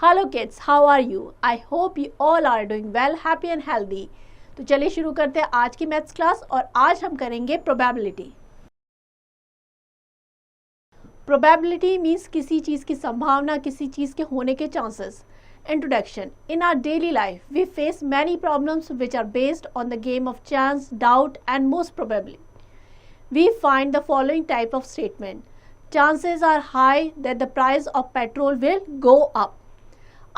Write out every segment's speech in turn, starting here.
Hello kids, how are you? I hope you all are doing well, happy and healthy. तो चलिए शुरू करते हैं आज की मैथ्स क्लास और आज हम करेंगे प्रोबेबिलिटी. प्रोबेबिलिटी मीन्स किसी चीज़ की संभावना, किसी चीज़ के होने के chances. Introduction. In our daily life, we face many problems which are based on the game of chance, doubt and most probably. We find the following type of statement. Chances are high that the price of petrol will go up.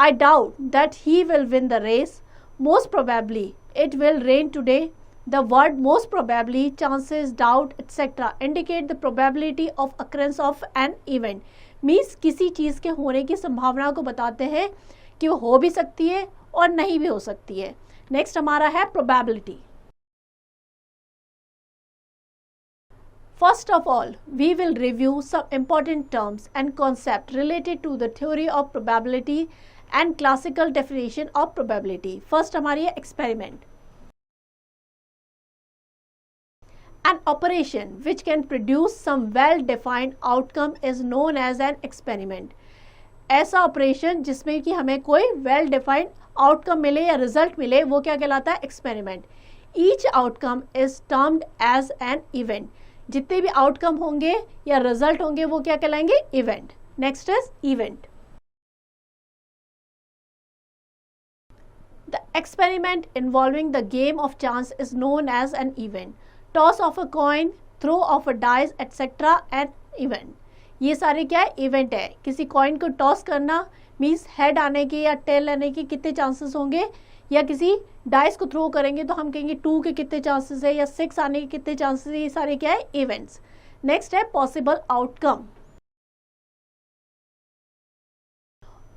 I doubt that he will win the race. Most probably it will rain today. The word most probably, chances, doubt, etc. indicate the probability of occurrence of an event. Means किसी चीज़ के होने की संभावना को बताते हैं कि वो हो भी सकती है और नहीं भी हो सकती है. नेक्स्ट हमारा है probability. First of all, we will review some important terms and concepts related to the theory of probability and classical definition of probability. First हमारी है experiment. An operation which can produce some well-defined outcome is known as an experiment. ऐसा operation जिसमें कि हमें कोई well-defined outcome मिले या result मिले वो क्या कहलाता है? Experiment. Each outcome is termed as an event. जितने भी outcome होंगे या result होंगे वो क्या कहलाएंगे? Event. Next is event. The experiment involving the game of chance is known as an event. Toss of a coin, throw of a dice, etc. an event. ये सारे क्या है? इवेंट है. किसी कॉइन को टॉस करना मीन्स हेड आने के या टेल आने के कितने चांसेस होंगे, या किसी डाइस को थ्रो करेंगे तो हम कहेंगे 2 के कितने चांसेस है या 6 आने के कितने चांसेस है. ये सारे क्या है? इवेंट्स. नेक्स्ट है possible outcome.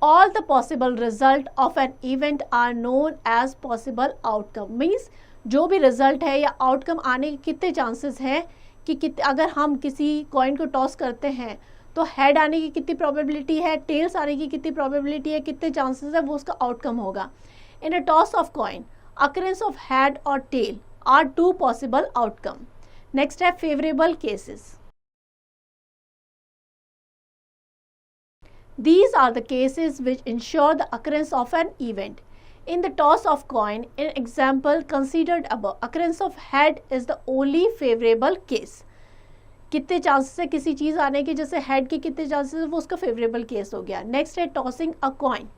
All the possible result of an event are known as possible outcome. Means जो भी रिजल्ट है या आउटकम आने के कितने चांसेस हैं कि अगर हम किसी कॉइन को टॉस करते हैं तो हेड आने की कितनी प्रोबेबिलिटी है, टेल्स आने की कितनी प्रोबेबिलिटी है, कितने चांसेस है, वो उसका आउटकम होगा. In a toss of coin, occurrence of head और tail are 2 possible outcome. Next है favourable cases. These are the cases which ensure the occurrence of an event. In the toss of coin, in example considered above, occurrence of head is the only favorable case. कितने chances है किसी चीज़ आने के, जैसे head के कितने chances है वो उसका फेवरेबल केस हो गया. नेक्स्ट है tossing a coin.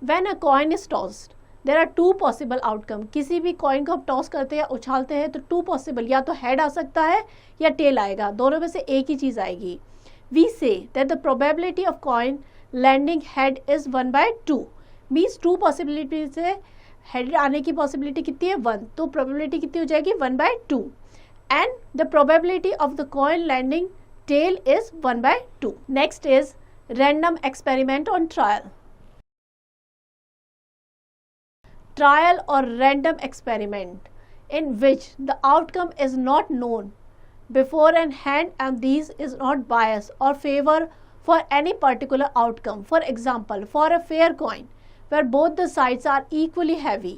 When a coin is tossed, there are 2 possible outcome. किसी भी कॉइन को आप टॉस करते हैं या उछालते हैं तो 2 पॉसिबल, या तो हेड आ सकता है या टेल आएगा, दोनों में से एक ही चीज़ आएगी. We say that the probability of coin landing head is 1/2. Means 2 possibility से हेड आने की पॉसिबिलिटी कितनी है? 1. तो प्रोबेबिलिटी कितनी हो जाएगी? 1/2. And the probability of the coin landing tail is 1/2. Next is random experiment on trial. Trial or random experiment in which the outcome is not known beforehand and these is not biased or favor for any particular outcome. For example, for a fair coin where both the sides are equally heavy,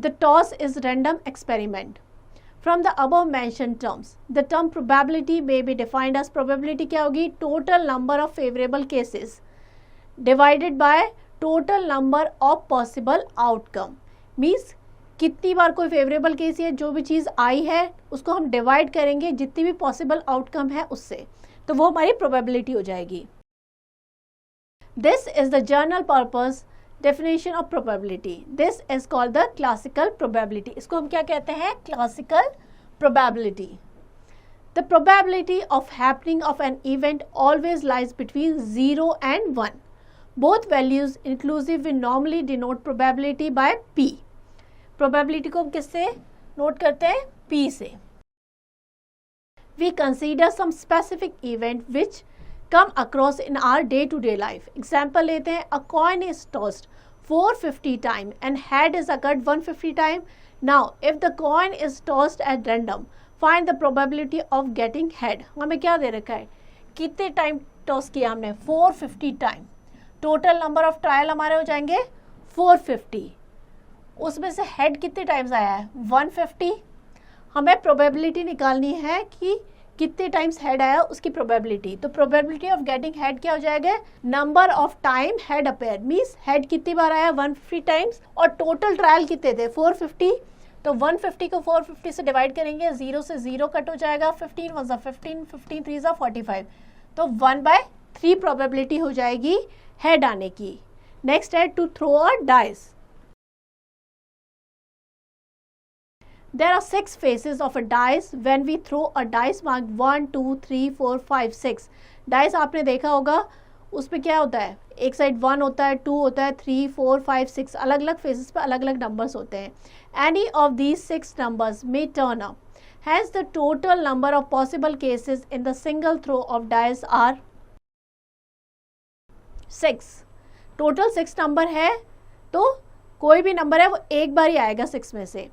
the toss is random experiment. From the above mentioned terms, the term probability may be defined as probability क्या होगी? Total number of favorable cases divided by total number of possible outcome. Means कितनी बार कोई favourable case है, जो भी चीज़ आई है उसको हम डिवाइड करेंगे जितनी भी पॉसिबल आउटकम है उससे, तो वो हमारी प्रोबेबिलिटी हो जाएगी. This is the general purpose definition of probability. This is called the classical probability. इसको हम क्या कहते हैं? Classical probability. The probability of happening of an event always lies between 0 and 1. Both values inclusive we normally denote probability by P. Probability को हम किससे note करते हैं? P से. We consider some specific event which come across in our day-to-day life. Example लेते हैं. A coin is tossed 450 times and head is occurred 150 times. Now, if the coin is tossed at random, find the probability of getting head. हमें क्या दे रखा है? कितने time toss किया हमने? 450 time. Total number of trial हमारे हो जाएंगे 450. उसमें से हेड कितने टाइम्स आया है? 150. हमें प्रोबेबिलिटी निकालनी है कि कितने टाइम्स हेड आया उसकी प्रोबेबिलिटी। तो प्रोबेबिलिटी ऑफ गेटिंग हेड क्या हो जाएगा, number of time head appear, means head कितनी बार आया 150 टाइम्स, और टोटल ट्रायल कितने थे 450। तो 150 को 450 से डिवाइड करेंगे, 0 से 0 कट हो जाएगा, 15 1 15, 15 3 45, तो 1/3 प्रोबेबिलिटी हो जाएगी हेड आने की। नेक्स्ट है to throw a dice. There are 6 faces of a dice when we throw a dice marked 1 2 3 4 5 6। Dice आपने देखा होगा, उसमें क्या होता है, एक साइड 1 होता है, 2 होता है, 3 4 5 6, अलग अलग फेसेस पे अलग अलग नंबर्स होते हैं। Any of these 6 numbers may turn up, hence the total number of possible cases in the single throw of dice are 6। Total 6 number है, तो कोई भी नंबर है वो एक बार ही आएगा 6 में से।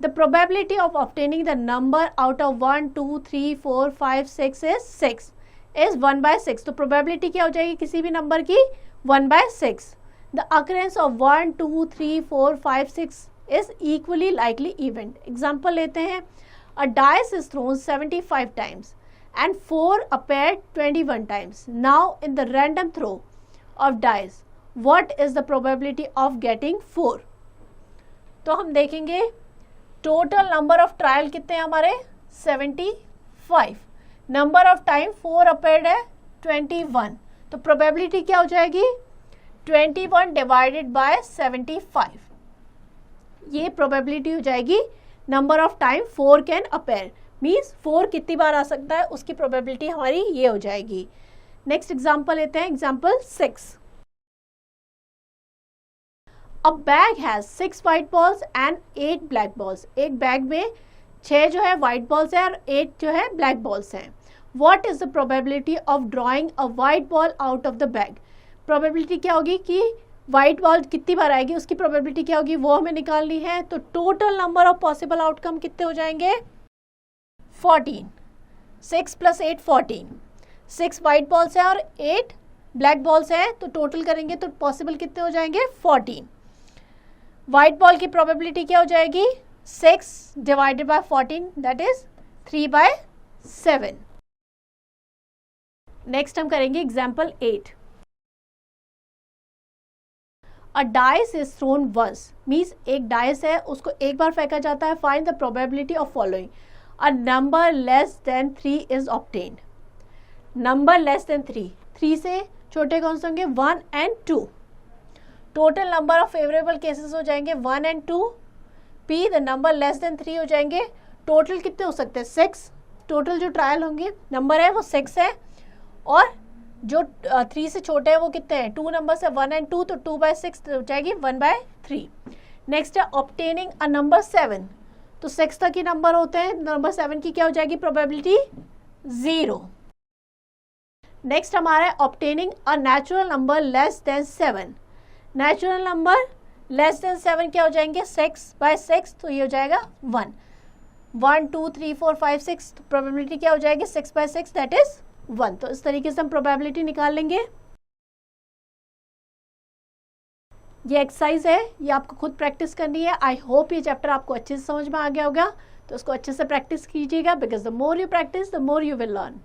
The probability of obtaining the number out of 1 2 3 4 5 6 is 6 is 1/6। तो probability क्या हो जाएगी किसी भी नंबर की 1/6। The occurrence of 1 2 3 4 5 6 is equally likely event। Example लेते हैं, a dice is thrown 75 times and 4 appeared 21 times। Now in the random throw of dice, what is the probability of getting 4? तो हम देखेंगे टोटल नंबर ऑफ ट्रायल कितने हैं हमारे 75, number of time 4 appeared है 21, तो प्रोबेबिलिटी क्या हो जाएगी 21 डिवाइडेड बाय 75, ये प्रोबेबिलिटी हो जाएगी number of time 4 can appear, means 4 कितनी बार आ सकता है उसकी प्रोबेबिलिटी हमारी ये हो जाएगी। नेक्स्ट एग्जांपल लेते हैं, example 6। A bag has 6 white balls and 8 black balls। एक बैग में 6 जो है white balls है और 8 जो है black balls हैं। What is the probability of drawing a white ball out of the bag? Probability क्या होगी कि white ball कितनी बार आएगी उसकी probability क्या होगी वो हमें निकालनी है। तो total number of possible outcome कितने हो जाएंगे 14, 6 + 8 14, 6 white balls है और 8 black balls है, तो total करेंगे तो possible कितने हो जाएंगे 14। वाइट बॉल की प्रोबेबिलिटी क्या हो जाएगी 6 divided by 14, that is 3/7। Next हम करेंगे example 8। A dice is thrown once, means एक डाइस है उसको एक बार फेंका जाता है। Find the probability of following, a number less than 3 is obtained. Number less than 3 से छोटे कौन से होंगे 1 and 2। Total number of favourable cases हो जाएंगे 1 and 2। P the number less than 3 हो जाएंगे। टोटल कितने हो सकते हैं 6, टोटल जो ट्रायल होंगे नंबर है वो 6 है, और जो 3 से छोटे हैं वो कितने हैं 2 नंबर से 1 and 2, तो 2/6 हो जाएगी 1/3। नेक्स्ट है ऑब्टेनिंग अ नंबर 7, तो 6 तक ही नंबर होते हैं, नंबर 7 की क्या हो जाएगी प्रोबेबिलिटी 0। नेक्स्ट हमारा है obtaining a natural number less then 7। Natural number less then 7 क्या हो जाएंगे 6/6, तो ये हो जाएगा 1 1 2 3 4 5 6, तो प्रोबेबिलिटी क्या हो जाएगी 6/6 दैट इज 1। तो इस तरीके से हम प्रोबेबिलिटी निकाल लेंगे। ये एक्सरसाइज है, ये आपको खुद प्रैक्टिस करनी है। आई होप ये चैप्टर आपको अच्छे से समझ में आ गया होगा, तो उसको अच्छे से प्रैक्टिस कीजिएगा, because the more you practice the more you will learn.